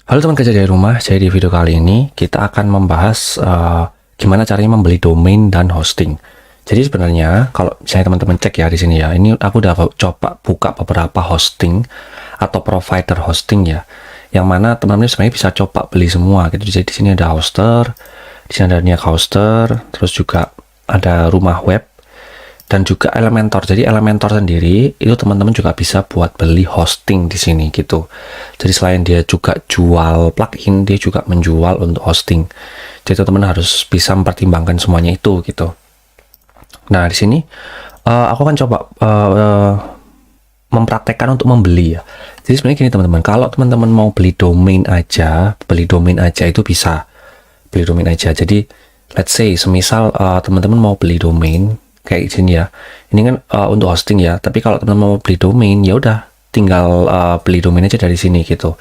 Halo teman kerja dari rumah, jadi di video kali ini kita akan membahas gimana caranya membeli domain dan hosting. Jadi sebenarnya kalau misalnya teman-teman cek ya di sini ya, ini aku udah coba buka beberapa hosting atau provider hosting ya, yang mana teman-teman sebenarnya bisa coba beli semua gitu. Jadi di sini ada hoster, di sini ada Niak Hoster, terus juga ada rumah web, dan juga Elementor. Jadi Elementor sendiri itu teman-teman juga bisa buat beli hosting di sini gitu. Jadi selain dia juga jual plugin, dia juga menjual untuk hosting. Jadi teman-teman harus bisa mempertimbangkan semuanya itu gitu. Nah di sini aku akan coba mempraktekkan untuk membeli ya. Jadi sebenarnya gini teman-teman, kalau teman-teman mau beli domain aja itu bisa beli domain aja. Jadi let's say semisal teman-teman mau beli domain kayak sini ya, ini kan untuk hosting ya, tapi kalau teman-teman mau beli domain ya udah tinggal beli domain aja dari sini gitu.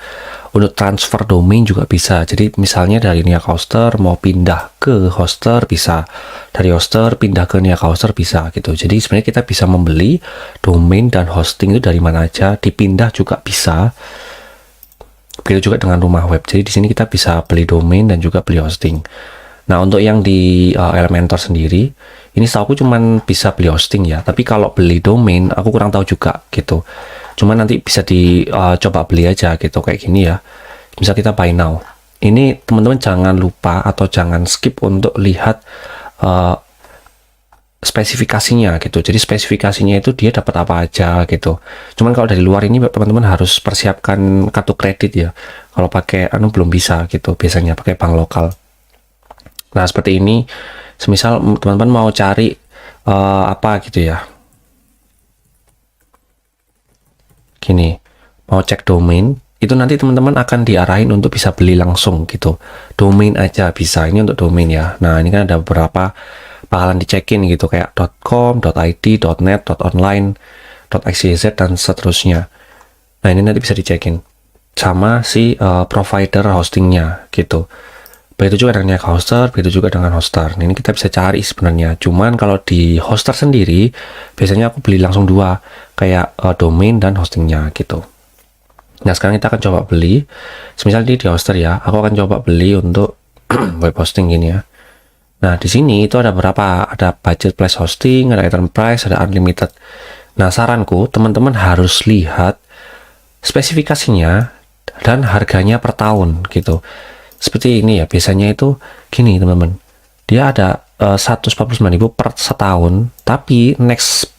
Untuk transfer domain juga bisa, jadi misalnya dari Niak Hoster mau pindah ke hoster bisa, dari hoster pindah ke Niak Hoster bisa gitu. Jadi sebenarnya kita bisa membeli domain dan hosting itu dari mana aja, dipindah juga bisa. Begitu juga dengan rumah web, jadi di sini kita bisa beli domain dan juga beli hosting. Nah untuk yang di Elementor sendiri, ini setahu aku cuman bisa beli hosting ya, tapi kalau beli domain aku kurang tahu juga gitu. Cuman nanti bisa dicoba beli aja gitu kayak gini ya. Misal kita buy now. Ini teman-teman jangan lupa atau jangan skip untuk lihat spesifikasinya gitu. Jadi spesifikasinya itu dia dapat apa aja gitu. Cuman kalau dari luar ini teman-teman harus persiapkan kartu kredit ya. Kalau pakai belum bisa gitu. Biasanya pakai bank lokal. Nah seperti ini. Semisal teman-teman mau cari apa gitu ya, gini, mau cek domain, itu nanti teman-teman akan diarahin untuk bisa beli langsung gitu. Domain aja bisa, ini untuk domain ya. Nah ini kan ada beberapa bakalan dicekin gitu, kayak .com, .id, .net, .online, .xyz, dan seterusnya. Nah ini nanti bisa dicekin sama si provider hostingnya gitu. Begitu juga dengan hoster, begitu juga dengan hoster. Ini kita bisa cari sebenarnya. Cuman kalau di hoster sendiri, biasanya aku beli langsung dua, kayak domain dan hostingnya gitu. Nah sekarang kita akan coba beli. Semisal di hoster ya, aku akan coba beli untuk web hosting gini ya. Nah di sini itu ada berapa? Ada budget plus hosting, ada enterprise, ada unlimited. Nah saranku teman-teman harus lihat spesifikasinya dan harganya per tahun gitu. Seperti ini ya, biasanya itu gini teman-teman, dia ada 149.000 per setahun, tapi next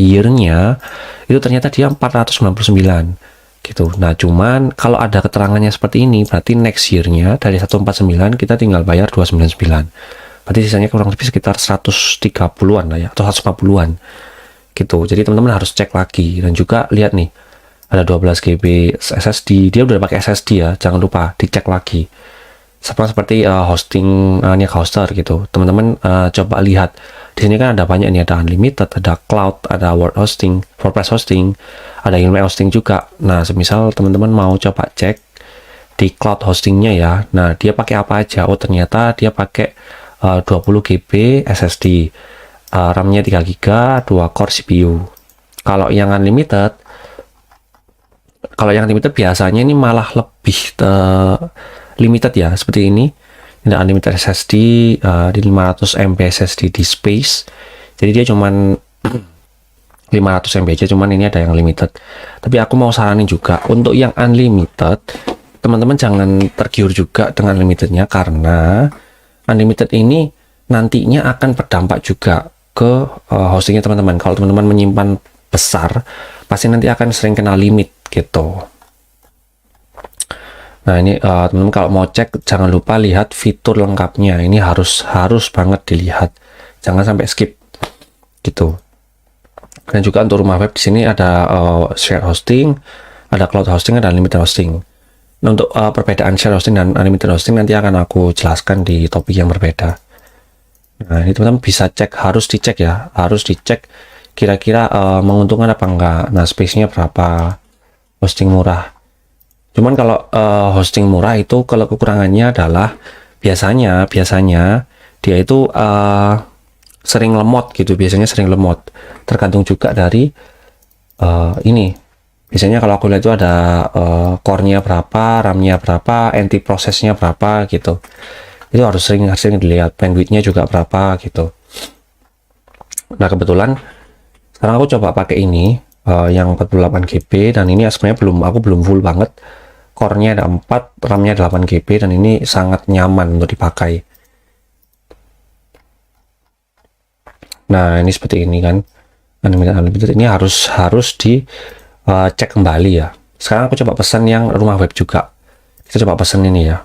year-nya itu ternyata dia 499 gitu. Nah cuman kalau ada keterangannya seperti ini, berarti next year-nya dari 149 kita tinggal bayar 299, berarti sisanya kurang lebih sekitar 130-an lah ya, atau 150-an gitu. Jadi teman-teman harus cek lagi. Dan juga lihat nih, ada 12 GB SSD, dia udah pakai SSD ya, jangan lupa dicek lagi. Seperti hosting Niak Hoster gitu, teman-teman coba lihat di sini kan ada banyak nih, ada unlimited, ada cloud, ada WordPress hosting, ada Ilme hosting juga. Nah semisal teman-teman mau coba cek di cloud hostingnya ya, nah dia pakai apa aja. Oh ternyata dia pakai 20 GB SSD, RAM-nya 3 GB, 2 core CPU. Kalau yang unlimited, biasanya ini malah lebih limited ya, seperti ini. Ini unlimited SSD di 500 MB SSD di space. Jadi dia cuman 500 MB aja, cuman ini ada yang limited. Tapi aku mau saranin juga untuk yang unlimited, teman-teman jangan tergiur juga dengan limitednya, karena unlimited ini nantinya akan berdampak juga ke hostingnya teman-teman. Kalau teman-teman menyimpan besar, pasti nanti akan sering kena limit gitu. Nah ini teman-teman kalau mau cek jangan lupa lihat fitur lengkapnya. Ini harus banget dilihat, jangan sampai skip gitu. Dan juga untuk rumah web di sini ada share hosting, ada cloud hosting, ada unlimited hosting. Nah, untuk perbedaan share hosting dan unlimited hosting nanti akan aku jelaskan di topik yang berbeda. Nah ini teman-teman bisa cek, harus dicek ya, harus dicek kira-kira menguntungkan apa enggak. Nah space-nya berapa, hosting murah. Cuman kalau hosting murah itu kalau kekurangannya adalah biasanya dia itu sering lemot gitu, biasanya sering lemot. Tergantung juga dari ini Biasanya kalau aku lihat itu ada core-nya berapa, RAM-nya berapa, anti prosesnya berapa gitu. Itu harus sering dilihat. Bandwidth-nya juga berapa gitu. Nah, kebetulan sekarang aku coba pakai ini yang 48 GB, dan ini sebenarnya aku belum full banget. Core-nya ada 4, RAM-nya 8 GB, dan ini sangat nyaman untuk dipakai. Nah, ini seperti ini kan. Unlimited ini harus di cek kembali ya. Sekarang aku coba pesan yang rumah web juga. Kita coba pesan ini ya.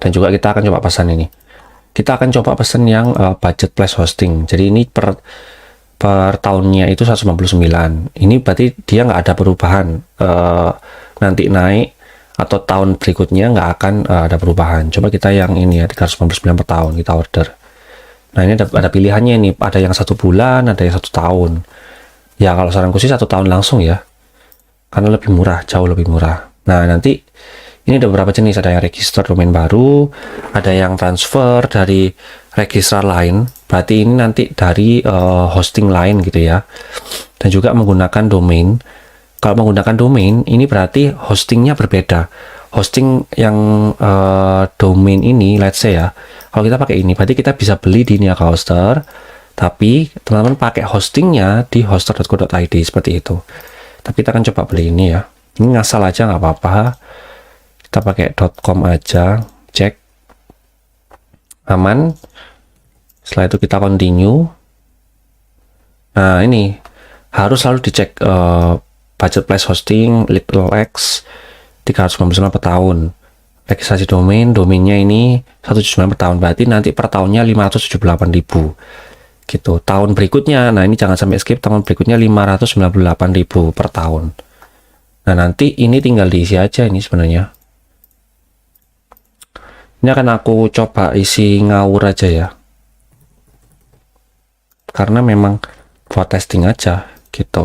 Dan juga kita akan coba pesan ini. Kita akan coba pesan yang budget plus hosting. Jadi ini per tahunnya itu 159. Ini berarti dia nggak ada perubahan. Nanti naik atau tahun berikutnya nggak akan ada perubahan. Coba kita yang ini ya, 399 per tahun kita order. Nah, ini ada pilihannya nih. Ada yang 1 bulan, ada yang 1 tahun. Ya, kalau saranku sih 1 tahun langsung ya. Karena lebih murah, jauh lebih murah. Nah, nanti ini ada beberapa jenis. Ada yang register domain baru, ada yang transfer dari registrar lain. Berarti ini nanti dari hosting lain gitu ya. Dan juga menggunakan domain. Kalau menggunakan domain, ini berarti hostingnya berbeda. Hosting yang domain ini, let's say ya, kalau kita pakai ini, berarti kita bisa beli di Niaga Hoster, tapi teman-teman pakai hostingnya di hoster.co.id seperti itu. Tapi kita akan coba beli ini ya. Ini ngasal aja nggak apa-apa. Kita pakai .com aja, cek aman. Setelah itu kita continue. Nah, ini harus selalu dicek budget plus hosting, little x 399 per tahun. Registrasi domainnya ini 179 per tahun, berarti nanti per tahunnya 578.000 gitu. Tahun berikutnya, nah ini jangan sampai skip, tahun berikutnya 598.000 per tahun. Nah, nanti ini tinggal diisi aja ini sebenarnya. Ini akan aku coba isi ngawur aja ya, karena memang buat testing aja gitu.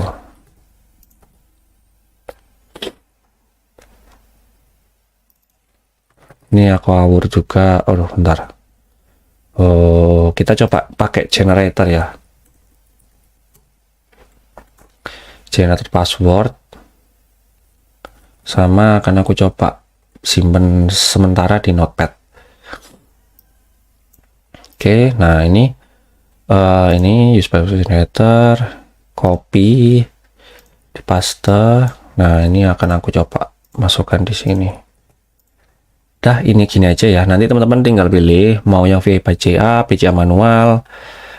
Ini aku ngawur juga. Oh, bentar. Oh, kita coba pakai generator ya. Generator password. Sama akan aku coba simpen sementara di notepad. Oke, nah ini use password generator, copy, di paste. Nah, ini akan aku coba masukkan di sini. Dah, ini gini aja ya. Nanti teman-teman tinggal pilih mau yang via BCA manual.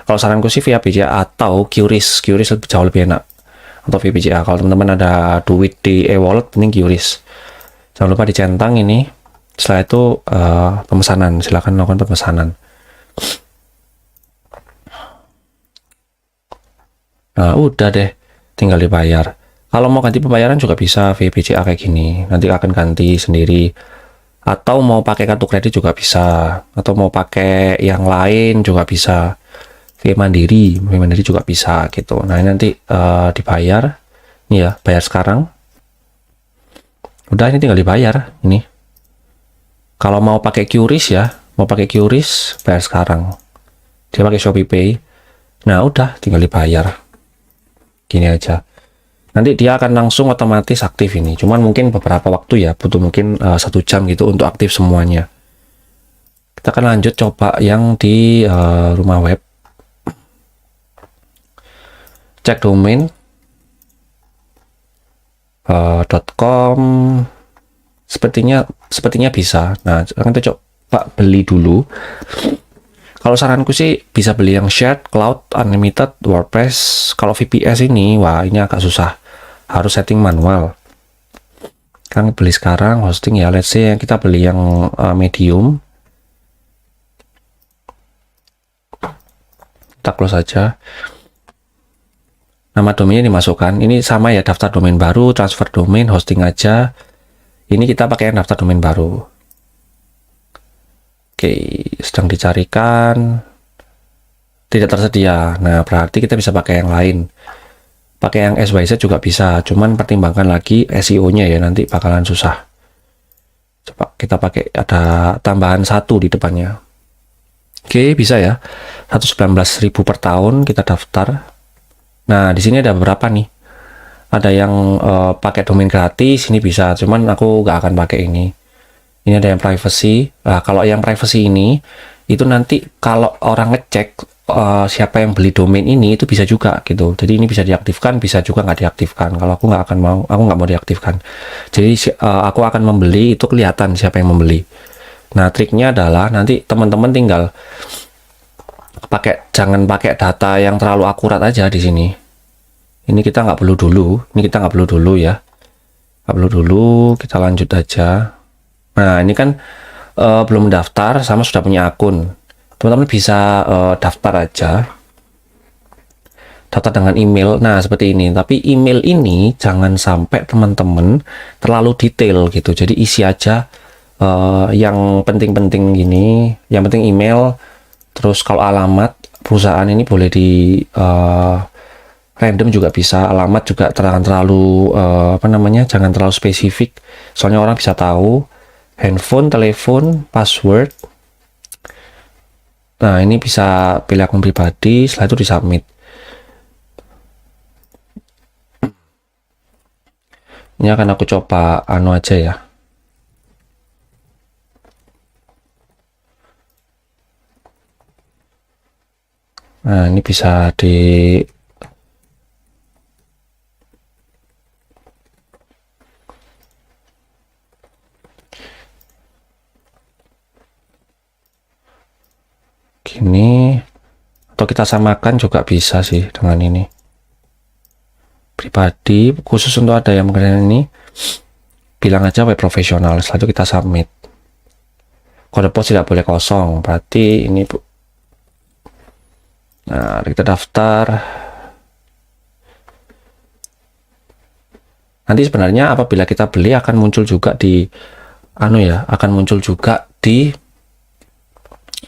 Kalau saranku sih via BCA atau QRIS jauh lebih enak. Atau via BCA. Kalau teman-teman ada duit di e-wallet, mending QRIS. Jangan lupa dicentang ini. Setelah itu pemesanan, silahkan lakukan pemesanan. Nah, udah deh, tinggal dibayar. Kalau mau ganti pembayaran juga bisa via BCA kayak gini. Nanti akan ganti sendiri. Atau mau pakai kartu kredit juga bisa, atau mau pakai yang lain juga bisa, via Mandiri juga bisa gitu. Nah, ini nanti dibayar, ini ya, bayar sekarang. Udah, ini tinggal dibayar ini. Kalau mau pakai QRIS ya, bayar sekarang. Dia pakai Shopee Pay. Nah, udah, tinggal dibayar. Gini aja. Nanti dia akan langsung otomatis aktif ini. Cuman mungkin beberapa waktu ya, butuh mungkin 1 jam gitu untuk aktif semuanya. Kita akan lanjut coba yang di rumah web. Cek domain .com. Sepertinya bisa. Nah, sekarang kita coba beli dulu. Kalau saranku sih bisa beli yang shared, cloud, unlimited, WordPress. Kalau VPS ini, wah ini agak susah. Harus setting manual. Kan beli sekarang hosting ya. Let's say kita beli yang medium. Kita close saja. Nama domainnya dimasukkan. Ini sama ya, daftar domain baru, transfer domain, hosting aja. Ini kita pakai yang daftar domain baru. Oke, sedang dicarikan, tidak tersedia. Nah, berarti kita bisa pakai yang lain. Pakai yang SYZ juga bisa, cuman pertimbangkan lagi SEO-nya ya, nanti bakalan susah. Coba kita pakai, ada tambahan 1 di depannya. Oke, bisa ya. 119.000 per tahun kita daftar. Nah, di sini ada beberapa nih. Ada yang pakai domain gratis, ini bisa, cuman aku nggak akan pakai ini. Ini ada yang privacy. Nah, kalau yang privacy ini, itu nanti kalau orang ngecek siapa yang beli domain ini, itu bisa juga gitu. Jadi ini bisa diaktifkan, bisa juga nggak diaktifkan. Kalau aku nggak akan mau, aku nggak mau diaktifkan. Jadi aku akan membeli, itu kelihatan siapa yang membeli. Nah, triknya adalah nanti teman-teman tinggal jangan pakai data yang terlalu akurat aja di sini. Ini kita nggak perlu dulu, ya, nggak perlu dulu, kita lanjut aja. Nah, ini kan belum daftar sama sudah punya akun. Teman-teman bisa daftar aja, daftar dengan email. Nah, seperti ini. Tapi email ini jangan sampai teman-teman terlalu detail gitu. Jadi isi aja yang penting-penting gini. Yang penting email. Terus kalau alamat perusahaan ini boleh di random juga bisa. Alamat juga jangan terlalu jangan terlalu spesifik. Soalnya orang bisa tahu. Handphone, telepon, password. Nah, ini bisa pilih akun pribadi, setelah itu disubmit. Ini akan aku coba anu aja ya. Nah, ini bisa di gini, atau kita samakan juga bisa sih dengan ini. Pribadi, khusus untuk ada yang mengenai ini, bilang aja web profesional, setelah itu kita submit. Kode pos tidak boleh kosong, berarti ini. Nah, kita daftar. Nanti sebenarnya apabila kita beli akan muncul juga di akan muncul juga di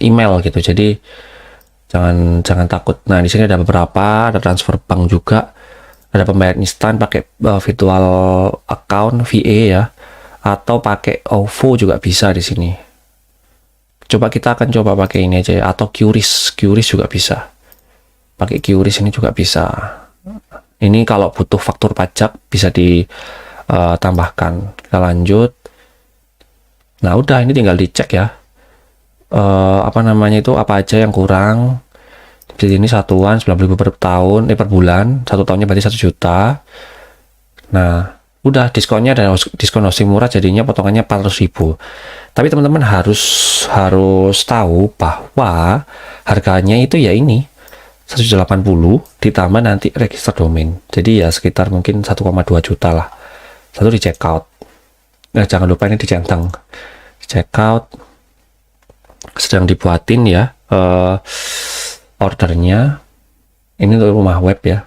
email gitu. Jadi jangan takut. Nah, di sini ada beberapa, ada transfer bank juga, ada pembayaran instan pakai virtual account VA ya, atau pakai OVO juga bisa di sini. Kita akan coba pakai ini aja ya, atau QRIS juga bisa. Pakai QRIS ini juga bisa. Ini kalau butuh faktur pajak bisa ditambahkan. Kita lanjut. Nah, udah, ini tinggal dicek ya. Apa aja yang kurang. Jadi ini satuan 9.000 per tahun, per bulan. 1 tahunnya berarti 1 juta. Nah, udah, diskonnya ada diskon hosting murah, jadinya potongannya 400.000. Tapi teman-teman harus tahu bahwa harganya itu ya ini 180 ditambah nanti register domain. Jadi ya sekitar mungkin 1,2 juta lah. Satu di check out. Nah, jangan lupa ini dicentang. Check out. Sedang dibuatin ya ordernya. Ini untuk rumah web ya.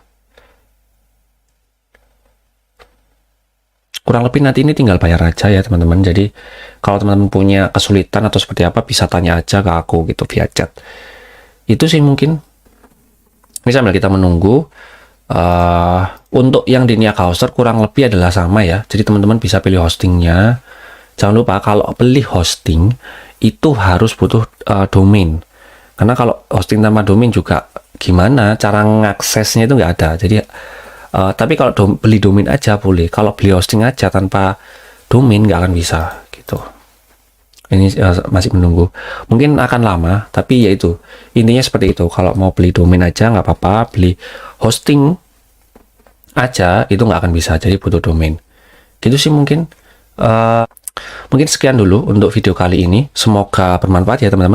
Kurang lebih nanti ini tinggal bayar aja ya teman-teman. Jadi kalau teman-teman punya kesulitan atau seperti apa, bisa tanya aja ke aku gitu via chat. Itu sih mungkin. Ini sambil kita menunggu. Untuk yang di Niaga Hoster kurang lebih adalah sama ya. Jadi teman-teman bisa pilih hostingnya. Jangan lupa kalau beli hosting itu harus butuh domain. Karena kalau hosting tanpa domain juga gimana cara ngaksesnya itu nggak ada. Jadi tapi kalau beli domain aja boleh. Kalau beli hosting aja tanpa domain nggak akan bisa gitu. Ini masih menunggu. Mungkin akan lama, tapi ya itu. Intinya seperti itu. Kalau mau beli domain aja nggak apa-apa. Beli hosting aja itu nggak akan bisa. Jadi butuh domain. Gitu sih mungkin. Mungkin sekian dulu untuk video kali ini. Semoga bermanfaat ya teman-teman.